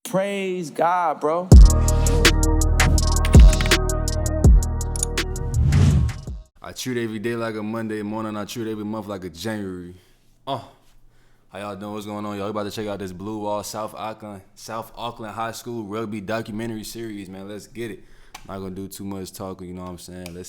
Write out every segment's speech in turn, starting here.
Praise God, bro. I treat every day like a Monday morning. I treat every month like a January. How y'all doing? What's going on, y'all? We about to check out this Blue Wall South Auckland High School Rugby documentary series, man. Let's get it. Not gonna do too much talking, you know what I'm saying? Let's.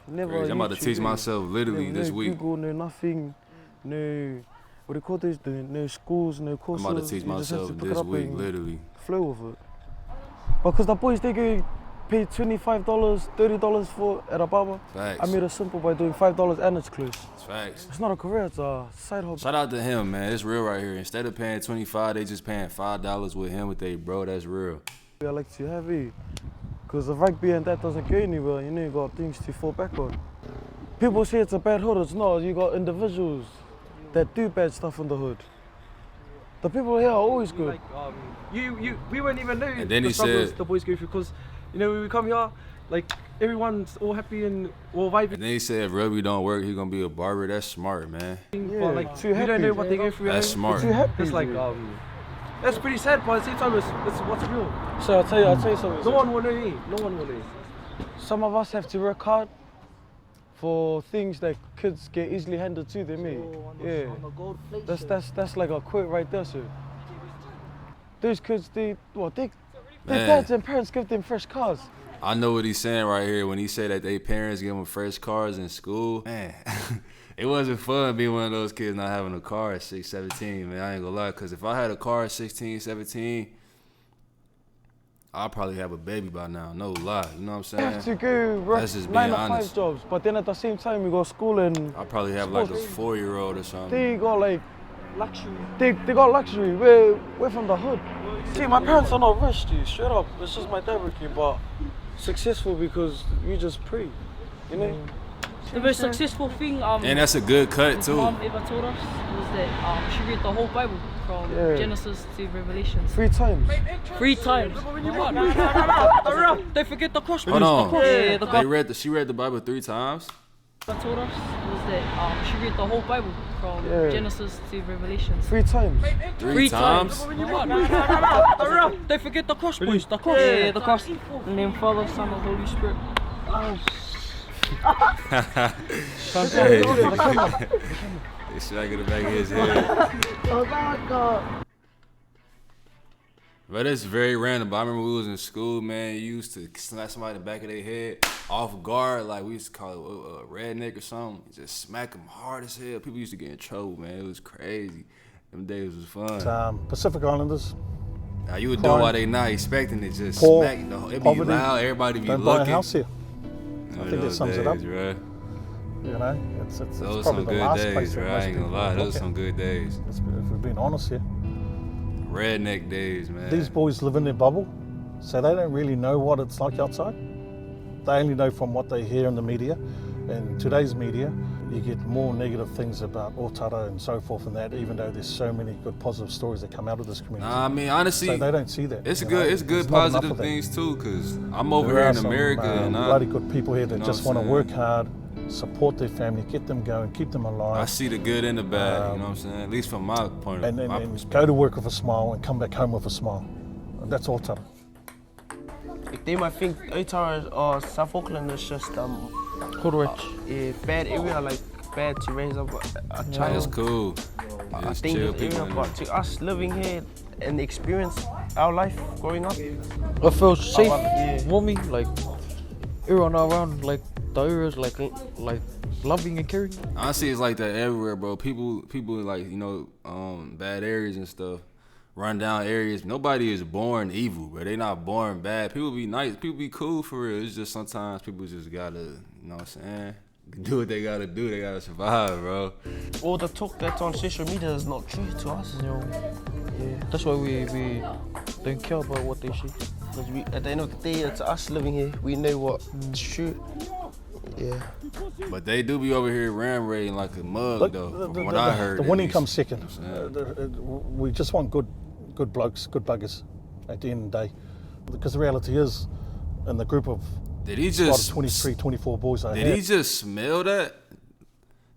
Never. I'm about to teach myself literally this week. Google, no nothing, no. What do you call this? No schools, no courses. I'm about to teach myself this week, literally. Flow with it. Because the boys, they go pay $25, $30 for at a barber. Facts. I made it simple by doing $5 and it's close. It's facts. It's not a career, it's a side hobby. Shout out to him, man. It's real right here. Instead of paying $25, they just paying $5 with him with they bro. That's real. I like to have it. Because the rugby and that doesn't go anywhere, you know, you got things to fall back on. People say it's a bad hood, it's not. You got individuals that do bad stuff in the hood. The people here are always good. Like, we won't even know and then the he struggles said, the boys go through because, you know, when we come here, like, everyone's all happy and all vibing. And then he said if rugby don't work, he gonna be a barber. That's smart, man. Yeah, but like, too we happy. don't know what they go through. That's smart. Too happy. It's like, that's pretty sad, but at the same time, it's what's real. So I'll tell you something. No one will know me. No one will know. Some of us have to work hard for things that kids get easily handed to them, yeah. That's like a quote right there, sir. Those kids, their dads and parents give them fresh cars. I know what he's saying right here when he said that they parents give them fresh cars in school. Man, it wasn't fun being one of those kids not having a car at 6, 17, man. I ain't gonna lie, because if I had a car at 16, 17, I'll probably have a baby by now, no lie, you know what I'm saying? You have to go work 9 to 5 jobs, but then at the same time you go to school and I'll probably have like a 4-year-old or something. they got like luxury. They got luxury. We're from the hood. See, my parents are not rich, dude. Straight up, it's just my dad working, but successful because we just pray, you know. The most successful thing and that's a good cut too. Mom ever told us was that she read the whole Bible from Genesis to Revelation. 3 times. 3 times. Don't forget the cross. Hold on. Yeah, the cross. She read the Bible 3 times. Ever told us was that she read the whole Bible from Genesis to Revelation. 3 times. 3 times. Don't forget the cross, boys. The cross. Yeah, the cross. In the name of Father, Son, and Holy Spirit. Hey. They shot in the back of his head. Oh God. But it's very random. But I remember we was in school, man. You used to slap somebody in the back of their head off guard, like we used to call it a redneck or something. Just smack them hard as hell. People used to get in trouble, man. It was crazy. Them days was fun. Pacific Islanders. Now you would do why they not expecting it. Just Poor, smack. It be loud. Everybody be don't looking. Buy a house here. I think that sums it up. Right? You know, it's those probably some the good last days, place right? I ain't gonna lie. Those some good days. If we're being honest here. Redneck days, man. These boys live in their bubble, so they don't really know what it's like outside. They only know from what they hear in the media. And today's media, you get more negative things about Otara and so forth and that, even though there's so many good positive stories that come out of this community. I mean, honestly, so they don't see that. It's good positive things too, because I'm over here in America and bloody good people here that just want to work hard, support their family, get them going, keep them alive. I see the good and the bad, you know what I'm saying? At least from my point of view. And go to work with a smile and come back home with a smile. And that's Otara. They might think Otara or South Auckland is just bad area, like bad to raise up a child. It's cool. It's dangerous area, but to us living here and experience our life growing up, I feel safe, warming, like everyone around, like the areas, like loving and caring. Honestly, it's like that everywhere, bro. People like, you know, bad areas and stuff, run down areas. Nobody is born evil, bro. They not born bad. People be nice. People be cool for real. It's just sometimes people just gotta, you know what I'm saying? Do what they gotta do. They gotta survive, bro. All the talk that's on social media is not true to us. No. Yeah. That's why we don't care about what they say. Because at the end of the day, it's us living here. We know what's true. Yeah. But they do be over here ram raiding like a mug, Look, though, from what I heard. The at winning least. comes second. We just want good blokes, good buggers at the end of the day. Because the reality is, in the group of Did he squad of just 23, 24 boys I Did had, he just smell that?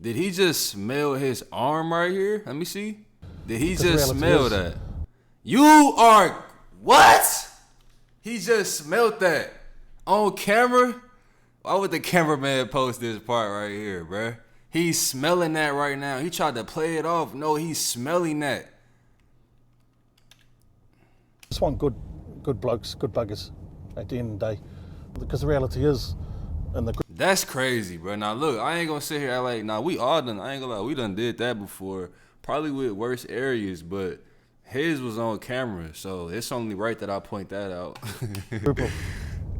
Did he just smell his arm right here? Let me see. Did he Because the just reality smell is- that? You are what? He just smelled that on camera. Why would the cameraman post this part right here, bruh? He's smelling that right now. He tried to play it off. No, he's smelling that. just want good blokes, good buggers at the end of the day. Because the reality is, in the group That's crazy, bro. Now look, I ain't gonna sit here and like, nah, we all done. I ain't gonna lie, we done did that before, probably with worse areas, but his was on camera, so it's only right that I point that out. group of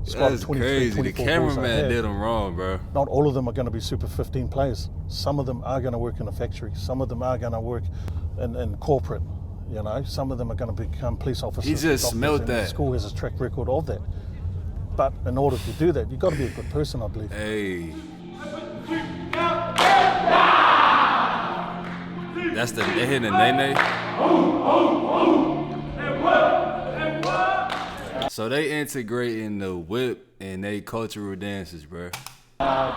squad of That's 23, crazy. The 24 boys I cameraman had, did him wrong, bro. not all of them are going to be Super 15 players. Some of them are going to work in a factory. Some of them are going to work in corporate. You know, some of them are going to become police officers. He just doctors, smelled and the that. school has a track record of that. But in order to do that, you've got to be a good person, I believe. Hey. That's they hitting the nay-nay. So they integrating the whip and they cultural dances, bro.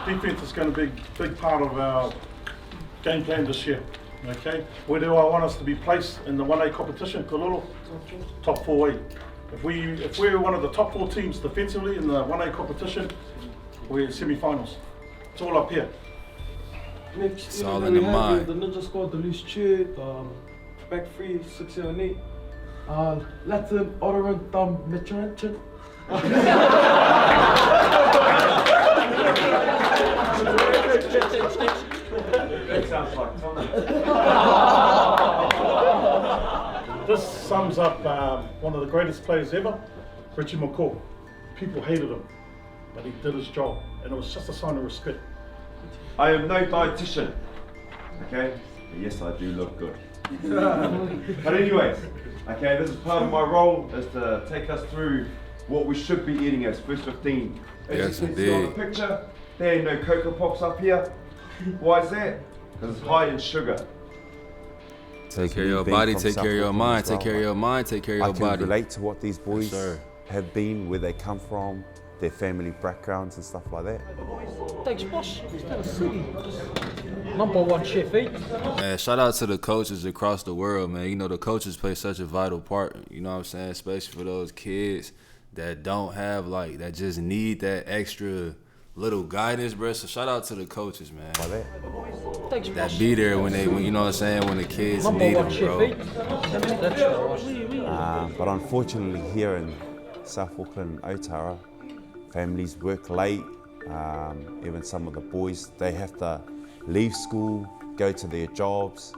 Defense is going to be a big part of our game plan this year. Okay, where do I want us to be placed in the 1A competition? Kololo, top 4A. If we're one of the top 4 teams defensively in the 1A competition, we're in semi-finals. It's all up here. Next, It's you know, all then in we the have mind. The Ninja Squad, the loose tube, back 3, 6, 7, 8. Latin, Ottoman, Mediterranean. This sums up one of the greatest players ever, Richie McCaw. People hated him, but he did his job, and it was just a sign of respect. I am no dietitian, okay? But yes, I do look good. But anyways, okay, this is part of my role is to take us through what we should be eating as first 15. As Yes, you can see on the indeed. picture, there ain't no Cocoa Pops up here. Why is that? Because it's high in sugar. Take care of your being body, from take South care of your Auckland mind, as take well, care of your mind, take care of I your can body. relate to what these boys sir. have been, where they come from, their family backgrounds and stuff like that. Thanks, boss. Still city. #1 chef, eh? Man, shout out to the coaches across the world, man. You know, the coaches play such a vital part, you know what I'm saying? Especially for those kids that don't have, like, that just need that extra little guidance, bro. So shout out to the coaches, man. Like that. Thanks, That boss. be there when you know what I'm saying, when the kids need them, #1 chef, bro. eh? That's right. But unfortunately here in South Auckland, Otara, families work late. Even some of the boys, they have to leave school, go to their jobs,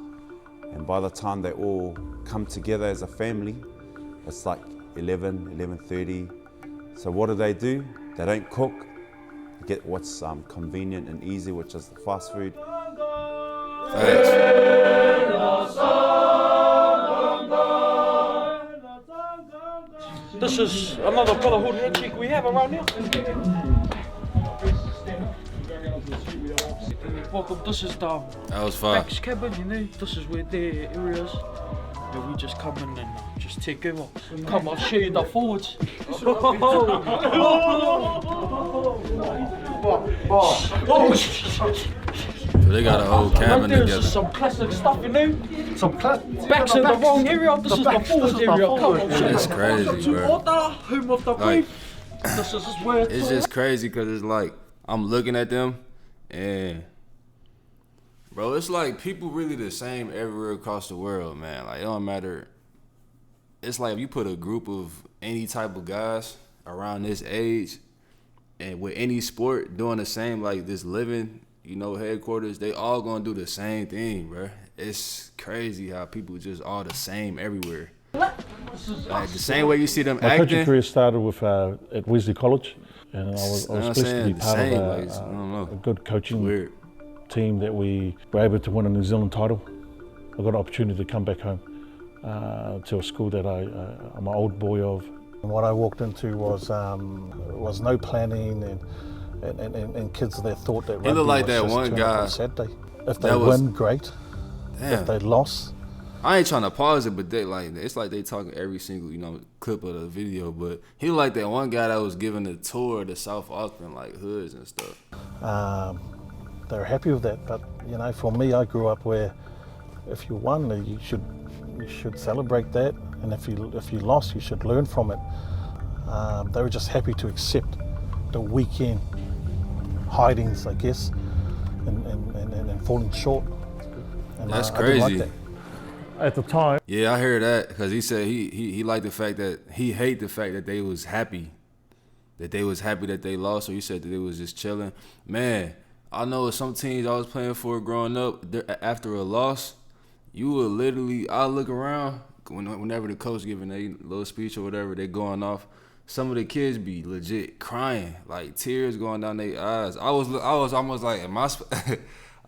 and by the time they all come together as a family, it's like 11:30. So what do? They don't cook. They get what's convenient and easy, which is the fast food. Facts. This is another brotherhood handshake we have around here. Welcome, this is the That was fire. Max cabin, you know, this is where their area is. Yeah, we just come in and just take over. Come, I'll show you the forwards. So they got a whole Right cabin there is together. just some classic stuff, you know. Backs in the wrong area, this is the forwards area. Come on, That's crazy, to bro. order, home of the Like, brief. This is where it's just crazy because it's like, I'm looking at them and, bro, it's like people really the same everywhere across the world, man. Like, it don't matter. It's like if you put a group of any type of guys around this age and with any sport doing the same, like this living, you know, headquarters, they all gonna do the same thing, bro. It's crazy how people just all the same everywhere. Like the same way you see them My coaching acting. career started with at Wesley College, and I was You know what I'm blessed to saying? be The part same, of like, I don't know. a good coaching Weird. team that we were able to win a New Zealand title. I got an opportunity to come back home to a school that I'm an old boy of. And what I walked into was no planning, and and kids that thought that He looked rugby like was that just one turn up guy on Saturday. If they that was- win, great. Damn. If they lost, I ain't trying to pause it, but they like it's like they talking every single clip of the video. But he like that one guy that was giving a tour to South Auckland like hoods and stuff. they're happy with that. But for me, I grew up where if you won, you should celebrate that, and if you lost, you should learn from it. They were just happy to accept the weekend hidings, I guess, and falling short. And That's I didn't like crazy. that. At the time, Yeah, I heard that because he said he liked the fact that he hate the fact that they was happy, that they lost. So he said that they was just chilling. Man, I know some teams I was playing for growing up. After a loss, you would literally, I look around whenever the coach giving a little speech or whatever, they going off. Some of the kids be legit crying, like tears going down their eyes. I was almost like,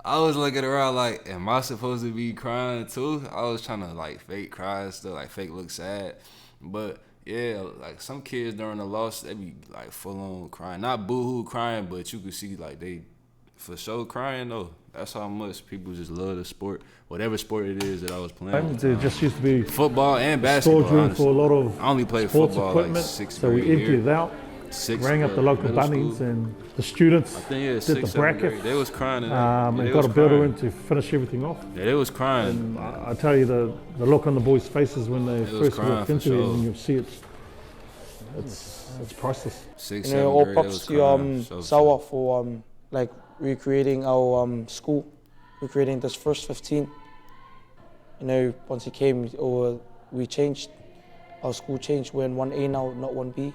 I was looking around like, am I supposed to be crying too? I was trying to like fake cry and stuff, like fake look sad. But yeah, like some kids during the loss, they be like full on crying. Not boo-hoo crying, but you could see like they for sure crying though. That's how much people just love the sport, whatever sport it is that I was playing. there just used to be Football and basketball, storage room honestly. for a lot of I only played sports football equipment, like sixth so we grade emptied here. it out, rang up the local middle bunnies, school. and the students I think yeah, did sixth, the seventh bracket. grade. They was crying. And they got was a builder crying. in to finish everything off. Yeah, they was crying. And I tell you, the look on the boys' faces when they was first crying walked for into it, sure. and you see it, it's priceless. Sixth, You know, seventh all grade, they props was to crying. So Sawa for like recreating our school, recreating this first 15. You know, once he came, we changed, our school changed. We're in 1A now, not 1B.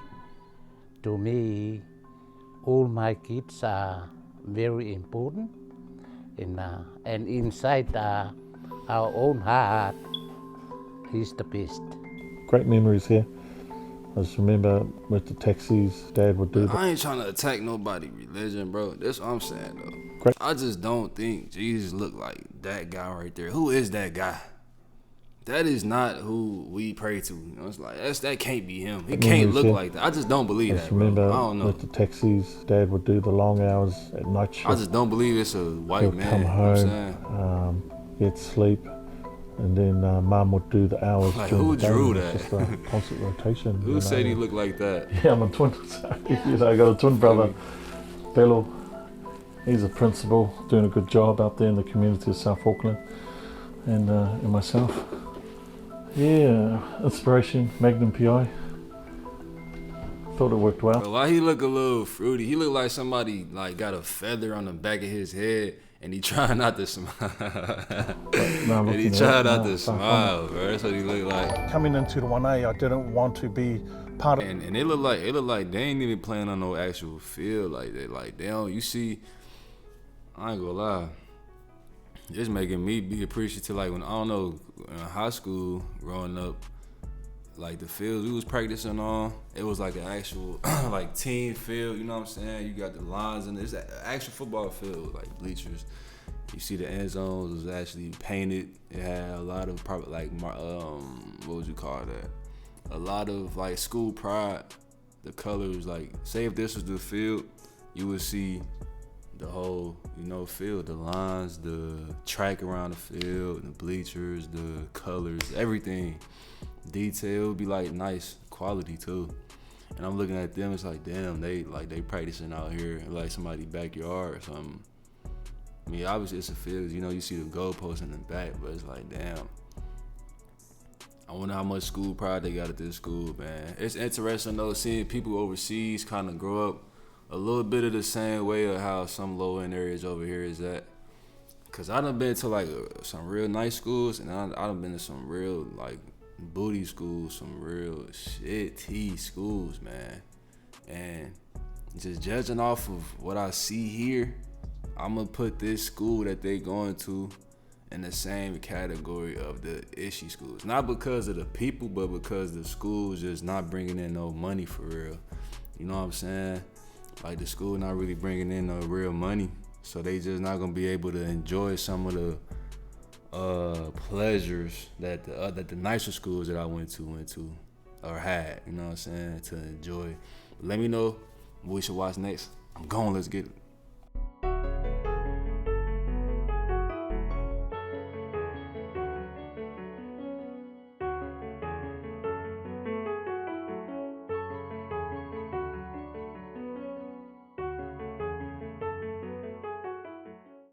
To me, all my kids are very important, and inside our own heart, he's the best. Great memories here. I just remember with the taxis, Dad would do I ain't trying to attack nobody religion, bro. That's what I'm saying though. Great. I just don't think Jesus look like that guy right there. Who is that guy? That is not who we pray to. You know, it's like that can't be him. He can't look like that. I just don't believe I that, just bro. remember I don't know. with the taxis, Dad would do the long hours at night shift. I just don't believe it's a white He'll man. come You know what I'm home, saying? get sleep, and then Mum would do the hours Like, during who the day. drew It's that? just a constant rotation. Who said he looked like that? Yeah, I'm a twin. So, I got a twin brother, Bello. He's a principal, doing a good job out there in the community of South Auckland, and myself. Yeah, inspiration, Magnum PI. Thought it worked well. But why he look a little fruity? He look like somebody like got a feather on the back of his head and he trying not to smile. No, and he trying not to smile, bro. That's what he look like. Coming into the 1A, I didn't want to be part of. And it look like they ain't even playing on no actual field like that. Like they don't. You see, I ain't gonna lie. It's making me be appreciative. Like when I don't know, in high school growing up, like the fields we was practicing on, it was like an actual like team field. You know what I'm saying? You got the lines and it's an actual football field, like bleachers. You see the end zones was actually painted. It had a lot of probably like what would you call that? A lot of like school pride. The colors, like say if this was the field, you would see the whole, field, the lines, the track around the field, the bleachers, the colors, everything. Detail would be like nice quality too. And I'm looking at them, it's like, damn, they practicing out here in like somebody's backyard or something. I mean, obviously it's a field, you see the goalpost in the back, but it's like, damn. I wonder how much school pride they got at this school, man. It's interesting though, seeing people overseas kind of grow up a little bit of the same way of how some low-end areas over here is at. Cause I done been to like some real nice schools, and I done been to some real like booty schools, some real shitty schools, man. And just judging off of what I see here, I'm gonna put this school that they going to in the same category of the issue schools. Not because of the people, but because the school's just not bringing in no money for real. You know what I'm saying? Like the school not really bringing in no real money, so they just not gonna be able to enjoy some of the pleasures that the nicer schools that I went to or had. You know what I'm saying? To enjoy. Let me know what we should watch next. I'm going. Let's get it.